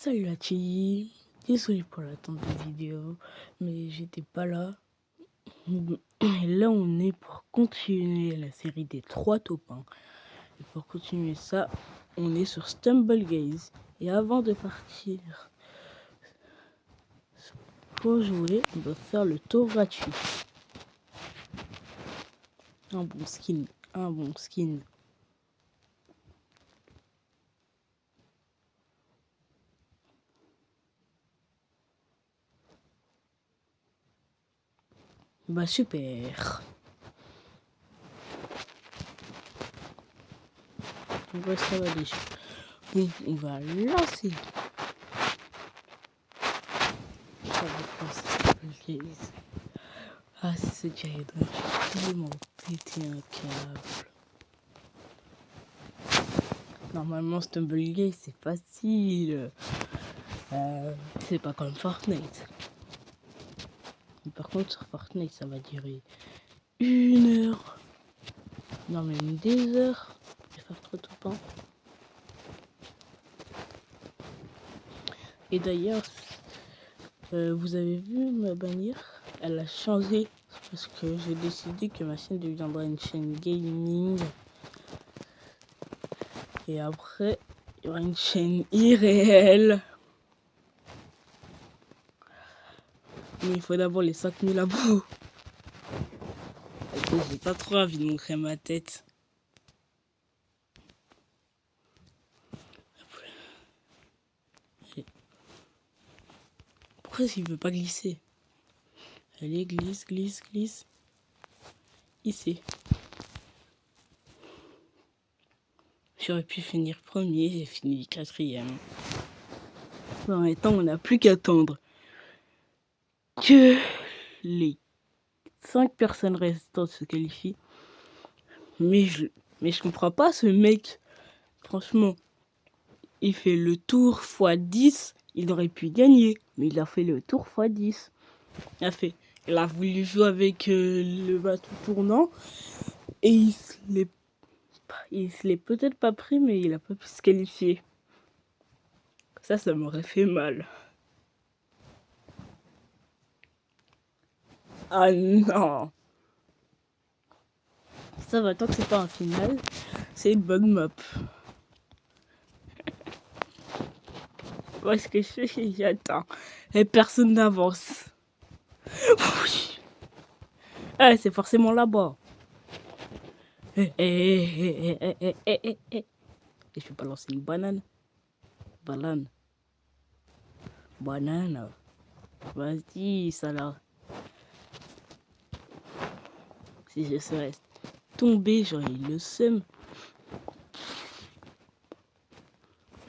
Salut la team, désolé pour l'attente de vidéo, mais j'étais pas là. Et là on est pour continuer la série des 3 top 1. Et pour continuer ça, on est sur Stumblegaze. Et avant de partir pour jouer, on doit faire le tour gratuit. Un bon skin, un bon skin. Bah super. Ouais, ça va déjà. Bon, on va lancer. Ça va passer Stumblegaze. Ah, ce Jaden, j'ai tellement pété un câble. Normalement, Stumblegaze, c'est facile. C'est pas comme Fortnite. Mais par contre, sur Fortnite, ça va durer 1 heure. Non, même des heures. Je vais faire trop tout pas. Et d'ailleurs, vous avez vu ma bannière? Elle a changé. Parce que j'ai décidé que ma chaîne deviendra une chaîne gaming. Et après, il y aura une chaîne irréelle. Mais il faut d'abord les 5000 abos. J'ai pas trop envie de montrer ma tête. Pourquoi il veut pas glisser? Allez, glisse, glisse, glisse. Ici. J'aurais pu finir premier, j'ai fini 4e. En même temps, on n'a plus qu'attendre que les 5 personnes restantes se qualifient. Mais je comprends pas ce mec. Franchement, il fait le tour x10. Il aurait pu gagner, mais il a fait le tour x10. Il a voulu jouer avec le bateau tournant. Et il se l'est peut-être pas pris, mais il a pas pu se qualifier. Ça m'aurait fait mal. Ah non. Ça va, tant que c'est pas un final, c'est une bonne map. Moi, ce que je fais, j'attends. Et personne n'avance. Ah, c'est forcément là-bas. Et je vais pas lancer une banane. Banane. Banane. Vas-y, ça là. Si je serais tombé, j'aurais eu le seum.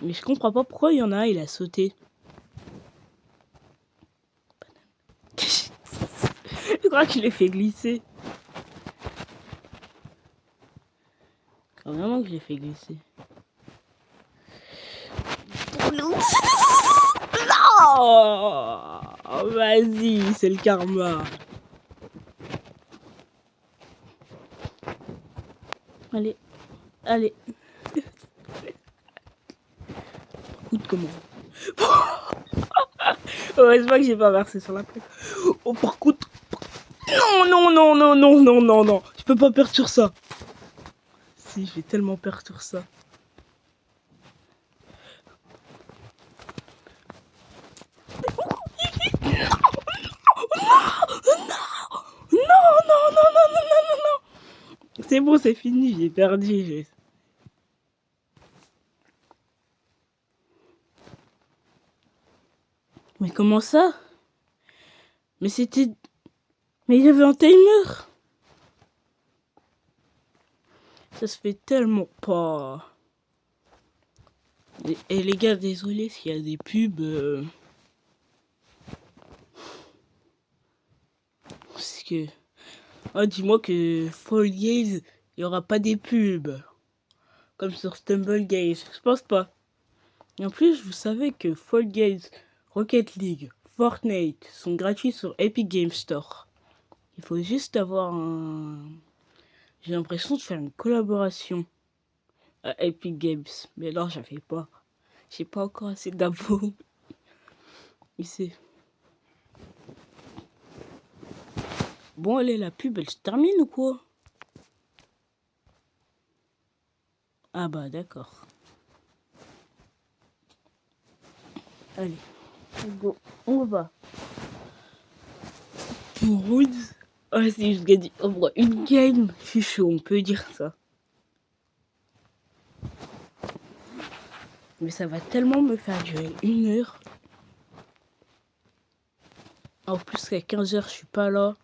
Mais je comprends pas pourquoi il y en a un, il a sauté. Je crois que je l'ai fait glisser. Je crois vraiment que je l'ai fait glisser. Non, vas-y, c'est le karma. Allez, allez. Écoute comment. Heureusement que j'ai pas versé sur la plaque. Oh, par contre. Non, non, non, non, non, non, non, non. Je peux pas perdre sur ça. Si, je vais tellement perdre sur ça. Non. C'est bon, c'est fini, j'ai perdu. Mais comment ça? Mais c'était... Mais il y avait un timer. Ça se fait tellement pas. Et les gars, désolé s'il y a des pubs. Parce que... Oh, dis-moi que Fall Guys, il n'y aura pas des pubs. Comme sur Stumblegaze. Je pense pas. Et en plus, vous savez que Fall Guys, Rocket League, Fortnite sont gratuits sur Epic Games Store. Il faut juste avoir un... J'ai l'impression de faire une collaboration à Epic Games. Mais non, j'avais pas. J'ai pas encore assez d'infos. Ici. Bon, allez, la pub, elle se termine ou quoi? Ah bah, d'accord. Allez, go, on va. Pour Woods. Ah, si je gagne au moins une game, je suis chaud, on peut dire ça. Mais ça va tellement me faire durer 1 heure. En plus qu'à 15h, je suis pas là.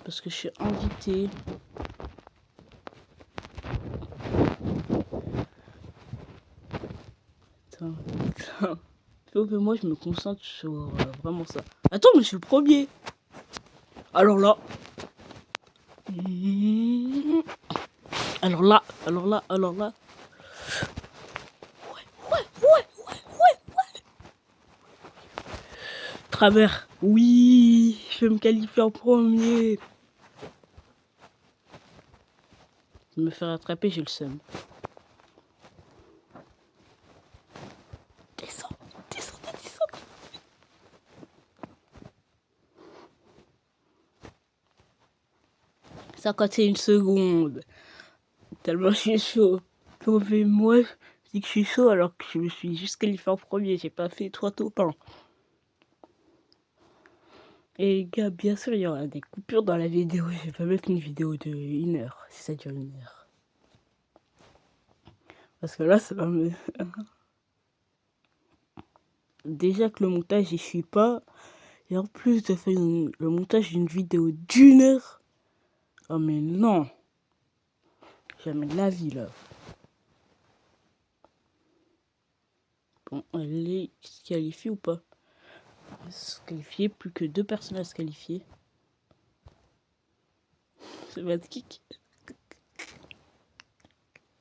Parce que je suis invitée. Attends. Moi, je me concentre sur vraiment ça. Attends, mais je suis le premier. Alors là. Alors là. Ouais. Travers. Oui, je vais me qualifier en premier. Je vais me faire attraper, j'ai le seum. Descends. 51 secondes. Tellement je suis chaud. Moi, je dis que je suis chaud alors que je me suis juste qualifié en premier. J'ai pas fait 3 top 1. Et les gars, bien sûr, il y aura des coupures dans la vidéo. Je vais pas mettre une vidéo de 1 heure, si ça dure 1 heure. Parce que là, ça va me... Déjà que le montage, j'y suis pas. Et en plus de faire le montage d'une vidéo d'1 heure. Oh mais non. Jamais de la vie, là. Bon, elle est qualifiée ou pas? Se qualifier, plus que 2 personnes à se qualifier. C'est votre kick.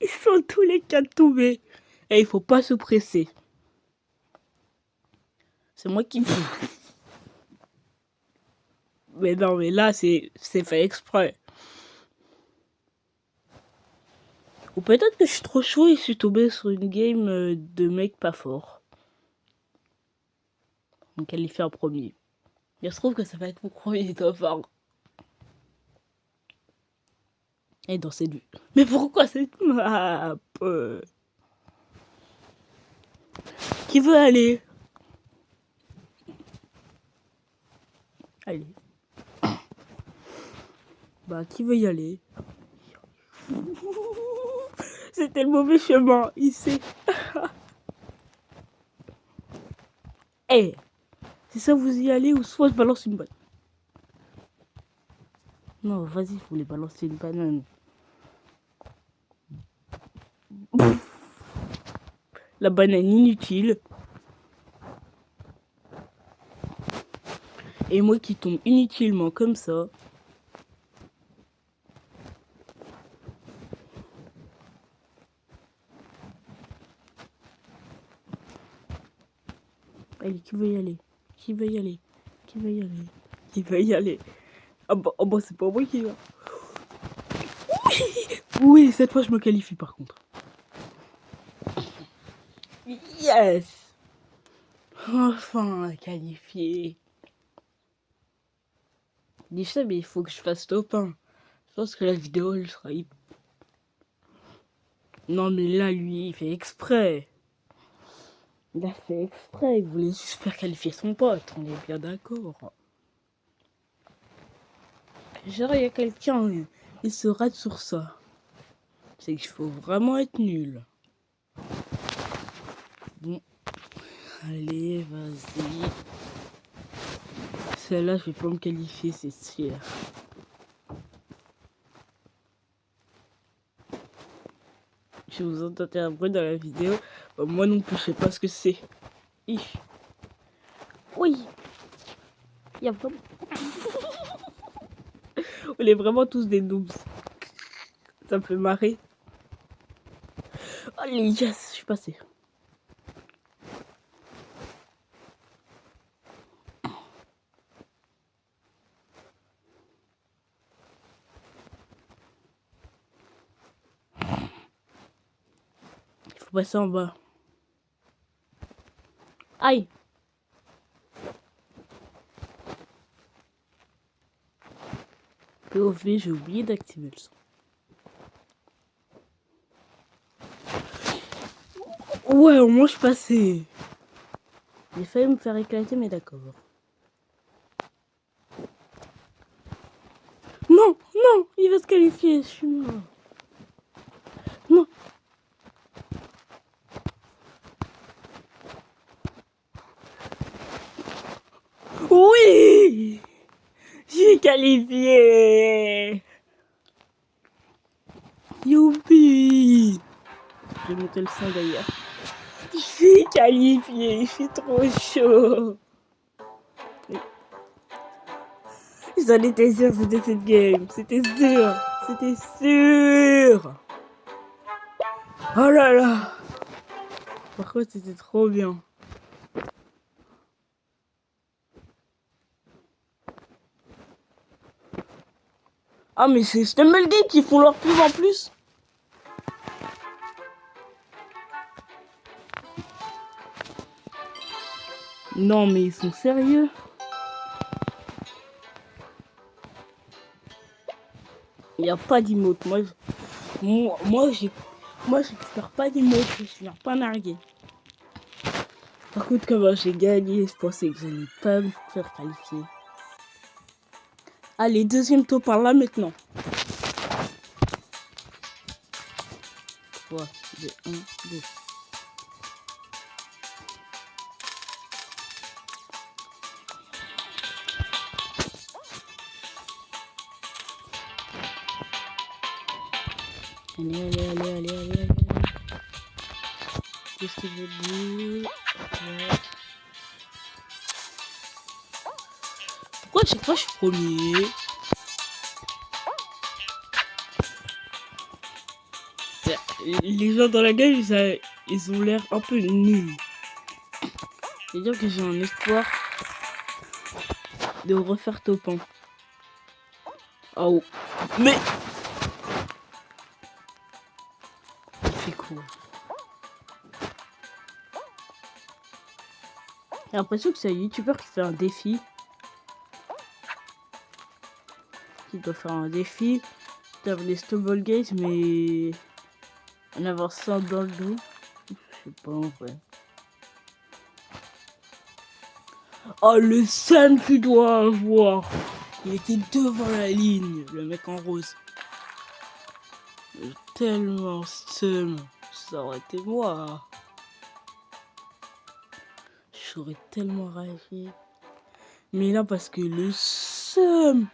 Ils sont tous les 4 tombés. Et il faut pas se presser. C'est moi qui... Mais non, mais là, c'est fait exprès. Ou peut-être que je suis trop chaud et je suis tombé sur une game de mec pas fort. Donc elle y fait en premier. Il se trouve que ça va être mon premier top 1. Et dans cette vue. Mais pourquoi cette map? Qui veut aller? Allez. Bah, qui veut y aller? C'était le mauvais chemin, il sait. Eh, hey, c'est ça, vous y allez ou soit je balance une banane. Non, vas-y, vous voulez balancer une banane. La banane inutile. Et moi qui tombe inutilement comme ça. Allez, qui veut y aller? Qui veut y aller? Qui veut y aller? Qui veut y aller? Ah bah c'est pas moi qui va. Oui, oui, cette fois je me qualifie par contre. Yes! Enfin, qualifié. Dis ça, mais il faut que je fasse top 1. Je pense que la vidéo, elle sera... Non, mais là, lui, il fait exprès. Il a fait exprès, il voulait juste faire qualifier son pote, on est bien d'accord. Genre, il y a quelqu'un, il se rate sur ça. C'est qu'il faut vraiment être nul. Bon. Allez, vas-y. Celle-là, je vais pas me qualifier, c'est sûr. Je vous entendais un bruit dans la vidéo. Bah, moi non plus, je sais pas ce que c'est. Oui. Il y a vraiment... On est vraiment tous des noobs. Ça me fait marrer. Allez, yes, je suis passé. Faut passer en bas. Aïe. POV, j'ai oublié d'activer le son. Ouais, au moins je passais. J'ai failli me faire éclater, mais d'accord. Non, non, il va se qualifier, je suis mort. Non. Oui, j'ai qualifié. Youpi. Je vais monter le son d'ailleurs. J'ai qualifié, je suis trop chaud. J'en étais sûr, c'était cette game. C'était sûr. C'était sûr. Oh là là. Par contre, c'était trop bien. Ah, mais c'est Stumblegate qui font leur pub en plus. Non, mais ils sont sérieux. Il n'y a pas d'emote. Moi, j'espère pas d'emote. Je suis pas nargué. Par contre, comment j'ai gagné, je pensais que j'allais pas me faire qualifier. Allez, deuxième tour par là maintenant. 3, 2, 1, 2. Allez. Qu'est-ce que je dis? Ouais. Pourquoi à chaque fois je suis premier? Les gens dans la game, ils ont l'air un peu nuls. C'est-à-dire que j'ai un espoir de refaire top 1. Oh. Mais... Il fait quoi? J'ai l'impression que c'est un youtubeur qui fait un défi. Qui doit faire un défi. D'avoir des Stumblegate, mais... en avoir ça dans le dos. Je sais pas en vrai. Oh, le seum que tu dois avoir. Il était devant la ligne, le mec en rose. Tellement seum. Ça aurait été moi. J'aurais tellement réagi. Mais là, parce que le seum.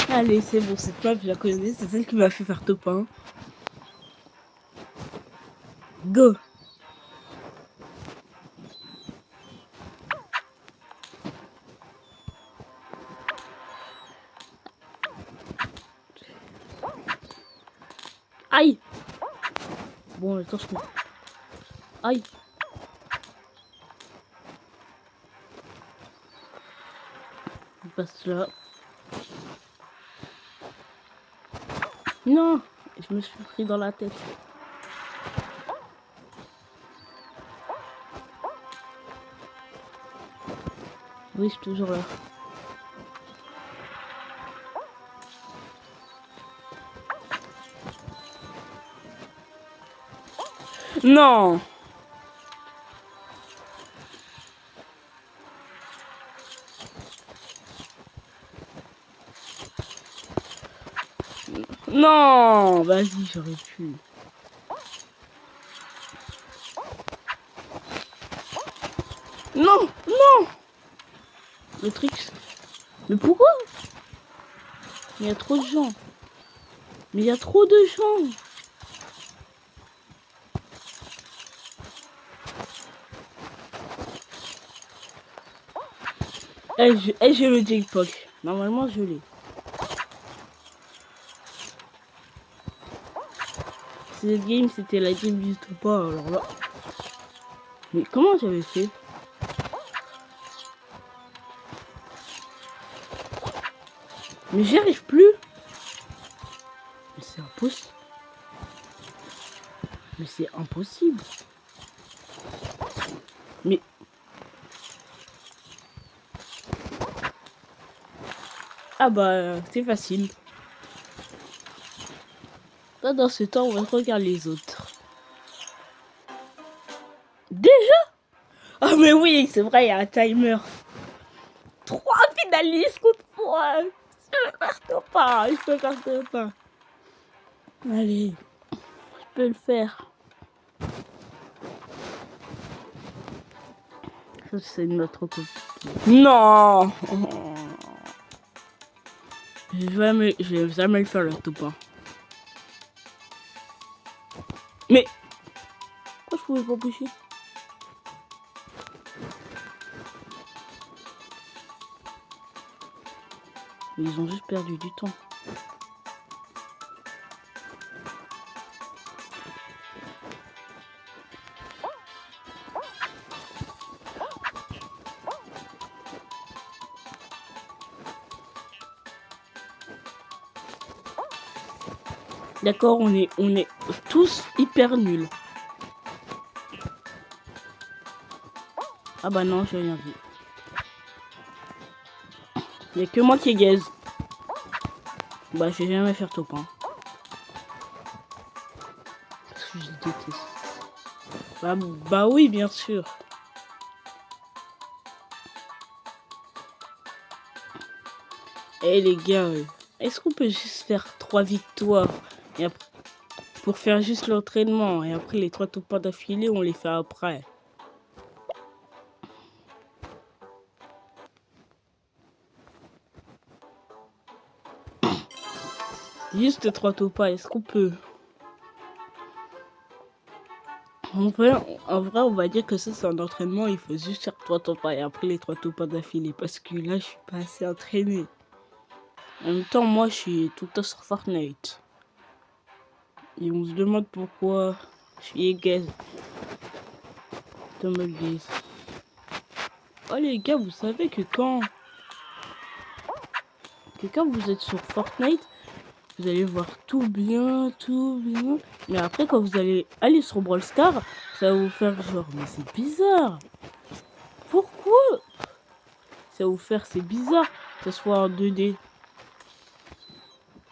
Allez, c'est bon, cette map, je la connais. C'est celle qui m'a fait faire top 1. Go. Aïe. Bon, attends, je comprends. Aïe. On passe là. Non. Je me suis pris dans la tête. Oui, je suis toujours là. Non. Non. Vas-y, j'aurais pu. Non. Non. Le trick. Mais pourquoi? Il y a trop de gens. Mais il y a trop de gens. J'ai le jackpot. Normalement, je l'ai. Cette game, c'était la game du tout pas. Alors là. Mais comment j'avais fait? Mais j'y arrive plus. Mais c'est impossible. Mais c'est impossible. Mais... Ah bah, c'est facile. Là, dans ce temps, on va regarder les autres. Déjà? Ah mais oui, c'est vrai, il y a un timer. 3 finalistes contre moi. Je peux faire pas. Allez, je peux le faire. Ça, c'est notre copie. Non. Je vais jamais le faire le top 1. Mais pourquoi je pouvais pas bouger? Ils ont juste perdu du temps. D'accord, on est tous hyper nuls. Ah bah non, j'ai rien vu. Il n'y a que moi qui gaze. Bah, je vais jamais faire top 1. Parce que je déteste. Bah oui, bien sûr. Eh les gars, est-ce qu'on peut juste faire 3 victoires et après, pour faire juste l'entraînement et après les 3 top 1 d'affilée, on les fait après. Juste 3 top 1, est-ce qu'on peut? En vrai, on va dire que ça c'est un entraînement, il faut juste faire 3 top 1 et après les 3 top 1 d'affilée parce que là je suis pas assez entraîné. En même temps, moi je suis tout le temps sur Fortnite. Et on se demande pourquoi je suis gaze. Oh les gars, vous savez que quand vous êtes sur Fortnite, vous allez voir tout bien. Mais après, quand vous allez aller sur Brawl Stars, ça va vous faire genre, mais c'est bizarre. Pourquoi? Ça va vous faire, c'est bizarre que ce soit en 2D.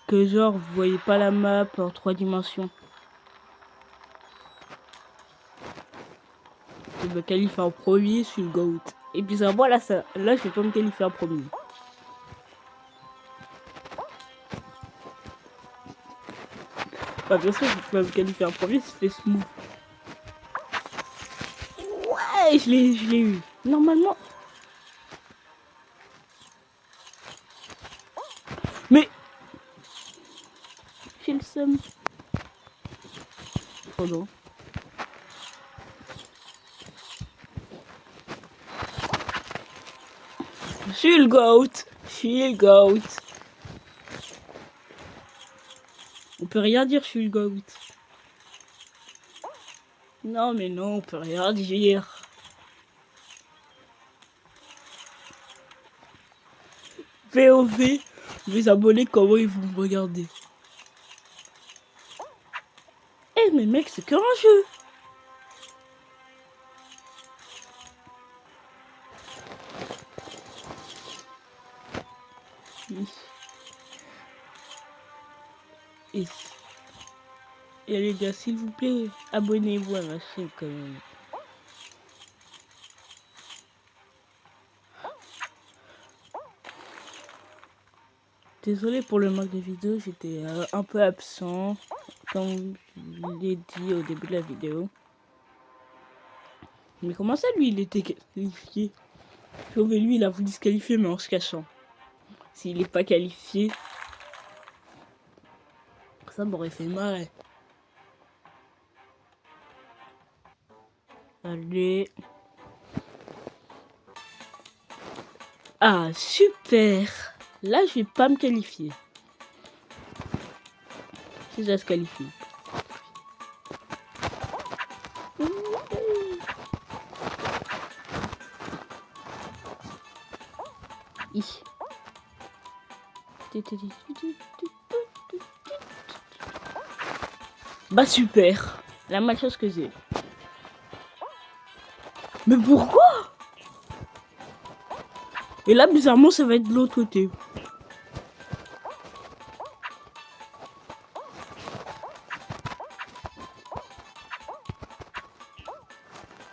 Que genre, vous voyez pas la map en 3 dimensions. Je me qualifie en premier, je suis le GOAT. Et puis ça, moi là, là je vais pas me qualifier en premier. Bah bien sûr, je vais pas me qualifier en premier, c'était smooth. Ouais, je l'ai eu. Normalement. Mais j'ai le seum. Pardon. Je suis le GOAT. On peut rien dire, je suis le GOAT. Non, mais non, on peut rien dire. VOV, mes abonnés, comment ils vont me regarder? Eh, mais mec, c'est qu'un jeu. Et les gars, s'il vous plaît, abonnez-vous à ma chaîne quand même. Désolé pour le manque de vidéos, j'étais un peu absent, comme je l'ai dit au début de la vidéo. Mais comment ça, lui, il était qualifié? Lui, il a voulu se qualifier, mais en se cachant. S'il n'est pas qualifié, ça m'aurait fait mal. Allez. Ah, super. Là, je vais pas me qualifier. Si ça se qualifie. Bah super. La malchance que j'ai. Mais pourquoi? Et là, bizarrement, ça va être de l'autre côté.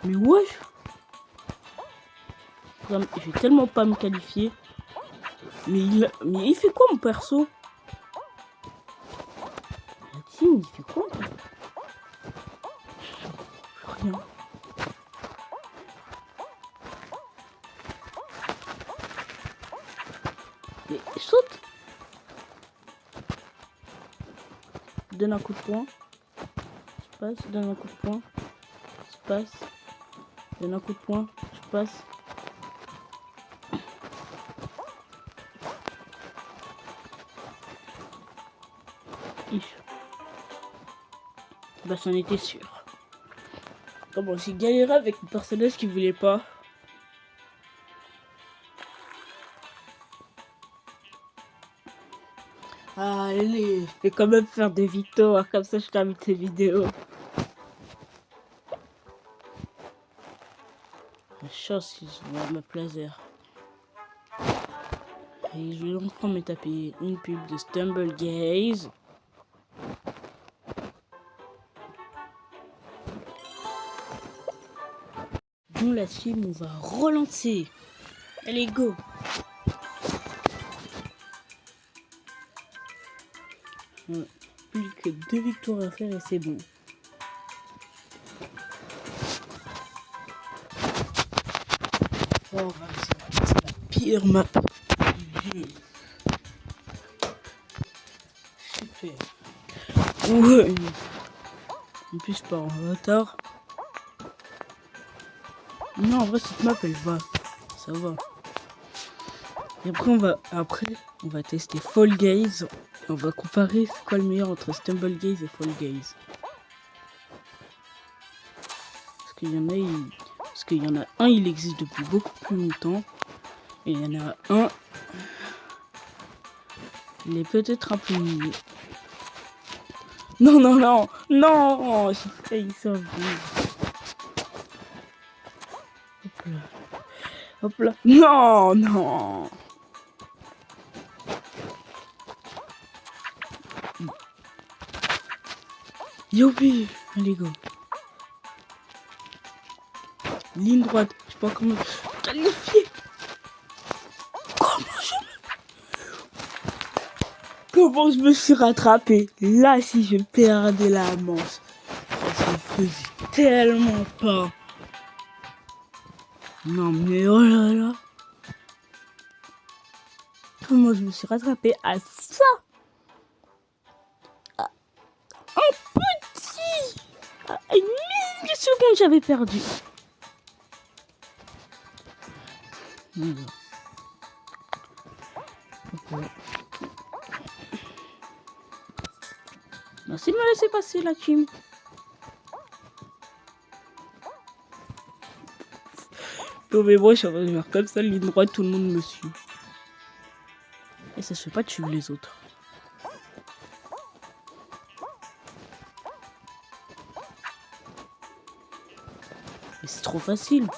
Mais wesh. Je vais tellement pas me qualifier. Mais il fait quoi, mon perso? La team, il fait quoi? Rien. Et saute. Donne un coup de poing. Je passe. Donne un coup de poing. Je passe. Donne un coup de poing. Je passe. Bah, c'en était sûr. Comment j'ai galéré avec un personnage qui voulait pas. Allez, je vais quand même faire des victoires, comme ça je termine tes vidéos. La chance qu'ils vont me plaisir. Et je vais donc me taper une pub de Stumble Gaze. Nous la team, on va relancer. Allez, go. Plus que 2 victoires à faire et c'est bon. Oh, c'est la pire map. Super. Ouais. En plus, pas en retard. Non, en vrai, cette map, elle va. Ça va. Et après, on va tester Fall Guys. On va comparer c'est quoi le meilleur entre Stumble Gaze et Fall Guys. Parce qu'il y en a un, il existe depuis beaucoup plus longtemps. Et il y en a un, il est peut-être un peu mieux. Non, non, non, non, j'ai failli survivre. Hop là. Hop là. Non, non. Youpi, allez go. Ligne droite, je sais pas comment qualifier. Comment je me suis rattrapé? Là, si je perdais la manche, ça se faisait tellement pas. Non mais oh là là. Comment je me suis rattrapé à ça? Un petit. À une milliseconde, j'avais perdu. Merci de me laisser passer la team. Non mais moi je vais faire comme ça, ligne droite, tout le monde me suit. Et ça se fait pas de suivre les autres. Mais c'est trop facile.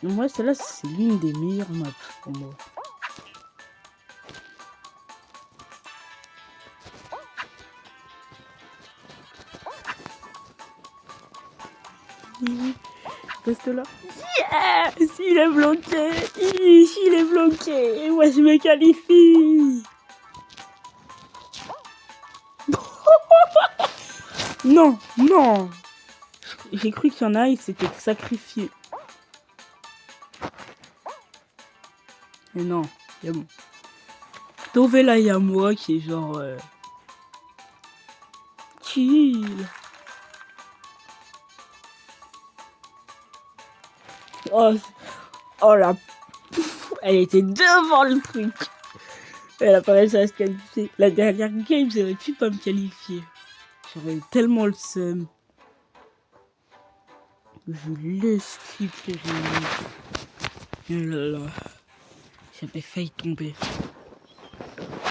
Moi celle-là c'est l'une des meilleures maps pour moi. Reste là. Yes! Il est bloqué! Il est bloqué! Et moi je me qualifie! Non! Non! J'ai cru qu'il y en a, il s'était sacrifié. Mais non, c'est bon. Sauvé là, il y a moi qui est genre... chill! Oh la... Elle était devant le truc! Elle a pas réussi à se qualifier. La dernière game, j'aurais pu pas me qualifier. J'aurais eu tellement le seum. Je laisse skipper. Oh là là. J'avais failli tomber.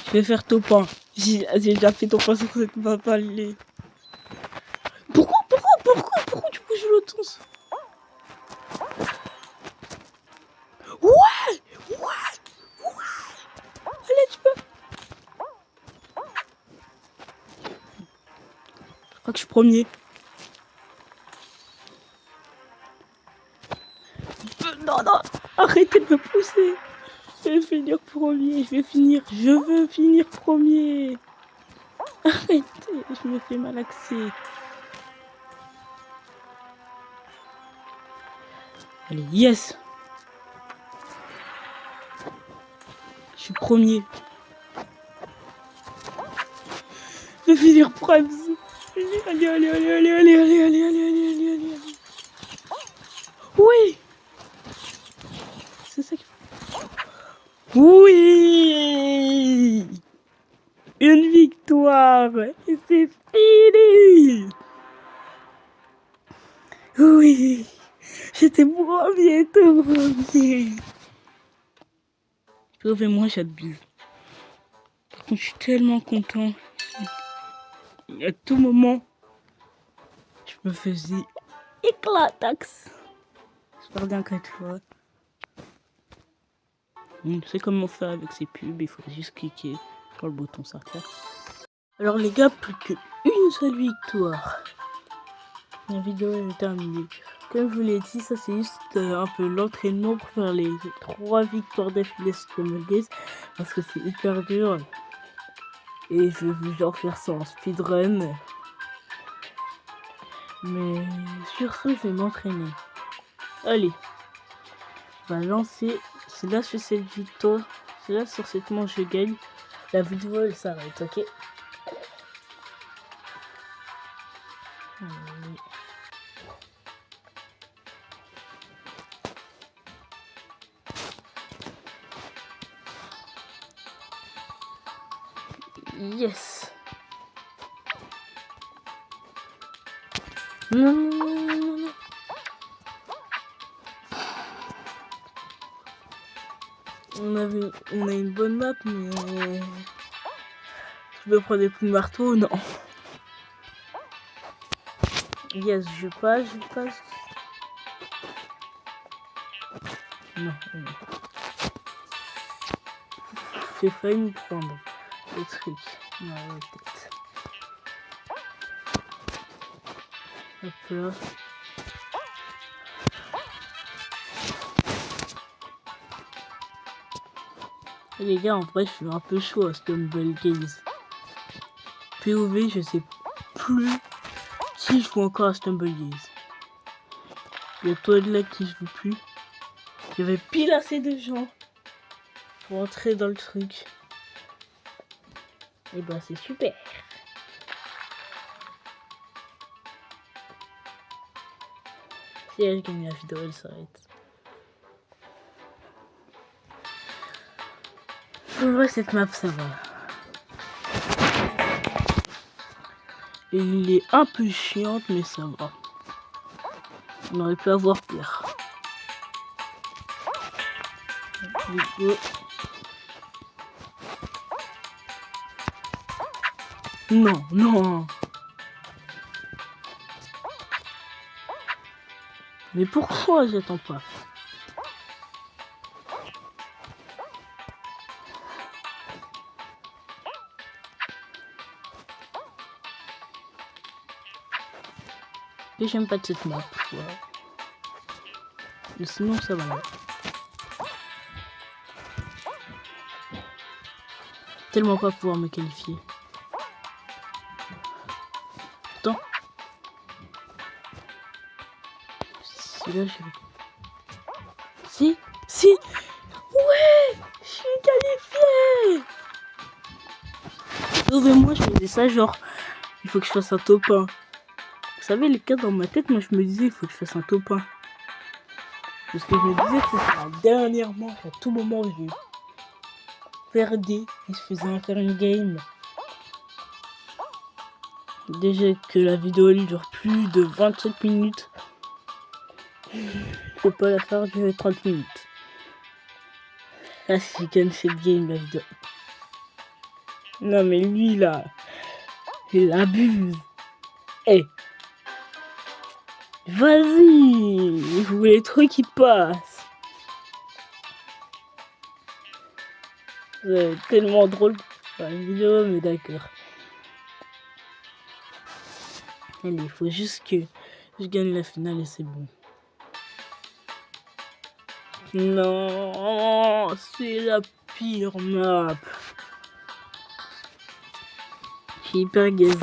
Je vais faire top 1. J'ai déjà fait top 1 sur cette map. Allez. premier. Non, non, arrêtez de me pousser. Je vais finir premier, je veux finir premier. Arrêtez, je me fais malaxer. Allez, yes. Je suis premier. Je vais finir premier. Allez, allez, allez, allez, allez, allez, allez, allez, allez, allez, allez. Oui. C'est ça qu'il faut. Oui. Une victoire. Et c'est fini. Oui. J'étais premier, tout premier. Sauvez-moi, j'abuse. Je suis tellement content. À tout moment, je me faisais éclatax. J'espère bien qu'à toi. On sait comment faire avec ces pubs. Il faut juste cliquer sur le bouton sortir. Alors les gars, plus qu'une seule victoire. La vidéo est terminée. Comme je vous l'ai dit, ça c'est juste un peu l'entraînement pour faire les 3 victoires d'affilée sur Among Us. Parce que c'est hyper dur. Et je veux genre faire ça en speedrun. Mais sur ce, je vais m'entraîner. Allez. On va lancer. C'est là sur cette victoire. C'est là sur cette manche je gagne. La vidéo elle s'arrête, ok? Allez. Yes. Non, non, non, non, non. On a une bonne map, mais je peux prendre des coups de marteau, non. Yes, je passe. Non, non. J'ai failli me prendre le truc. Non, la tête. Hop là. Et les gars, en vrai, je suis un peu chaud à Stumble Gaze. POV, je sais plus si je joue encore à Stumble Gaze. Il y a toi de là qui joue plus. Il y avait pile assez de gens pour entrer dans le truc. Et bah c'est super. Si elle gagne la vidéo, elle s'arrête. En vrai, cette map, ça va. Et il est un peu chiante, mais ça va. On aurait pu avoir pire. Non, non. Mais pourquoi j'attends pas? Et j'aime pas de cette map. Voilà. Mais sinon, ça va. Tellement pas pouvoir me qualifier. Attends. Si là, je... Si. Ouais, je suis qualifié. Sauvez-moi, je faisais ça genre, il faut que je fasse un top 1. Vous savez, les cas dans ma tête, moi je me disais, il faut que je fasse un top 1. Parce que je me disais que c'était la dernière manche, à tout moment, je perdais et je faisais un faire une game. Déjà que la vidéo elle dure plus de 25 minutes. Je peux pas la faire durer 30 minutes. Ah, si je gagne cette game, la vidéo. Non, mais lui là, il abuse. Eh, hey, vas-y, je voulais trop qu'il passe. C'est tellement drôle pour une vidéo, mais d'accord. Allez, il faut juste que je gagne la finale et c'est bon. Non, c'est la pire map. Je suis hyper gaze.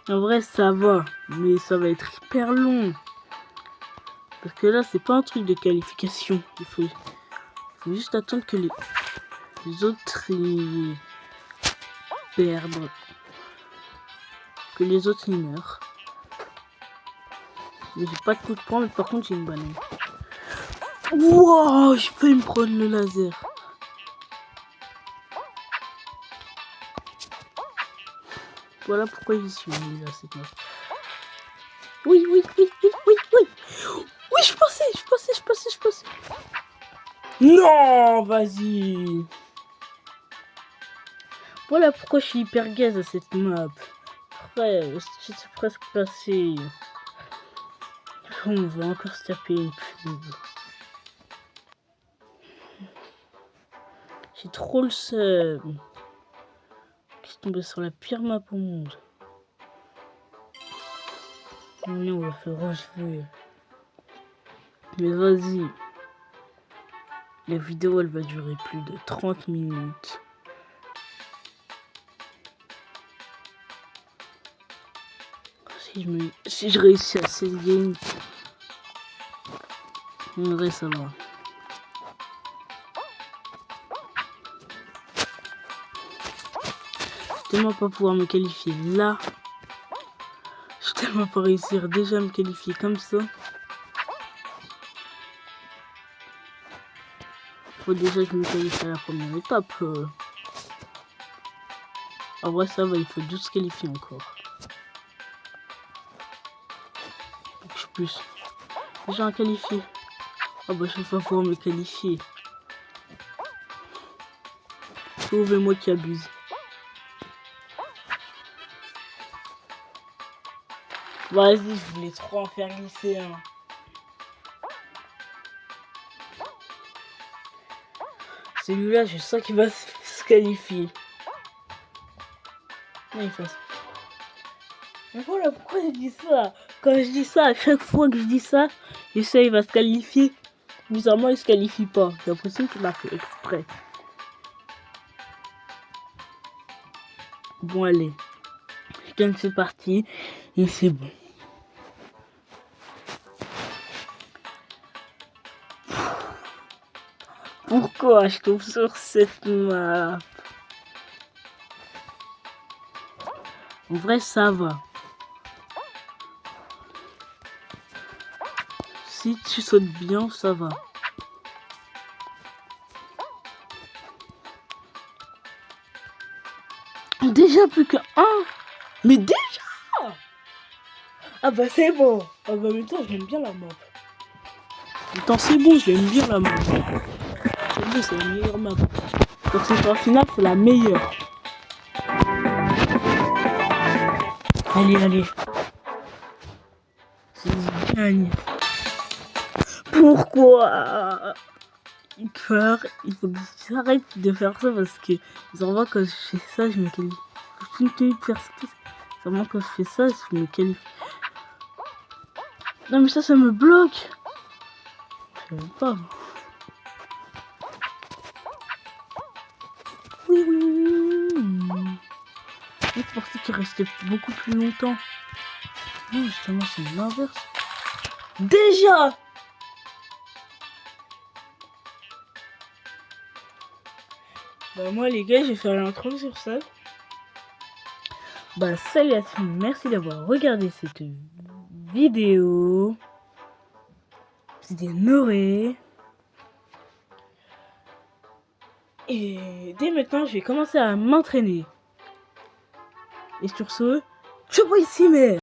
En vrai, ça va, mais ça va être hyper long. Parce que là, c'est pas un truc de qualification. Il faut juste attendre que les autres ils perdent. Que les autres ils meurent. Mais j'ai pas de coup de poing, mais par contre, j'ai une banane. Wouah, j'ai failli me prendre le laser. Voilà pourquoi j'y suis mis là, cette map. Oui. Oui, je passais. Non, vas-y. Voilà pourquoi je suis hyper gaze à cette map. Après, j'étais presque passé. On va encore se taper une pub. J'ai trop le seum. Je suis tombé sur la pire map au monde. Non, on va faire rejouer. Mais vas-y. La vidéo, elle va durer plus de 30 minutes. Si je réussis à cette game, en vrai, ça va. Je tellement pas pouvoir me qualifier là. Je tellement pas réussir déjà à me qualifier comme ça. Faut déjà que je me qualifie à la première étape. En vrai, ça va, il faut 12 qualifier encore. Pour que je puisse déjà un qualifié. Ah bah, je vais pas pouvoir me qualifier. Sauvez-moi qui abuse. Vas-y, je voulais trop en faire glisser un. Celui-là, je sens qu'il va se qualifier. Non, il fasse. Mais voilà, pourquoi je dis ça? Quand je dis ça, à chaque fois que je dis ça, je sais il va se qualifier. Bizarrement, il se qualifie pas. J'ai l'impression qu'il l'a fait exprès. Bon, allez. Je gagne cette partie et c'est bon. Pourquoi je tombe sur cette map? En vrai, ça va. Si tu sautes bien, ça va. Déjà plus que 1. Mais déjà. Ah bah c'est bon. Ah bah maintenant, j'aime bien la map. Attends, c'est bon, j'aime bien la map. C'est bon, c'est la meilleure map. Donc c'est en finale, c'est la meilleure. Allez. C'est gagne. Pourquoi? Peur, il faut que j'arrête de faire ça parce que vraiment quand je fais ça, je me qualifie. Je continue de faire ça. Vraiment quand je fais ça, je me qualifie. Non mais ça me bloque. Je sais pas. Oui. L'autre partie qui restait beaucoup plus longtemps. Non, justement, c'est l'inverse. Déjà! Bah moi les gars, je vais faire l'intro sur ça. Bah salut à tous, merci d'avoir regardé cette vidéo. C'était Noré. Et dès maintenant, je vais commencer à m'entraîner. Et sur ce, je vois ici, mais...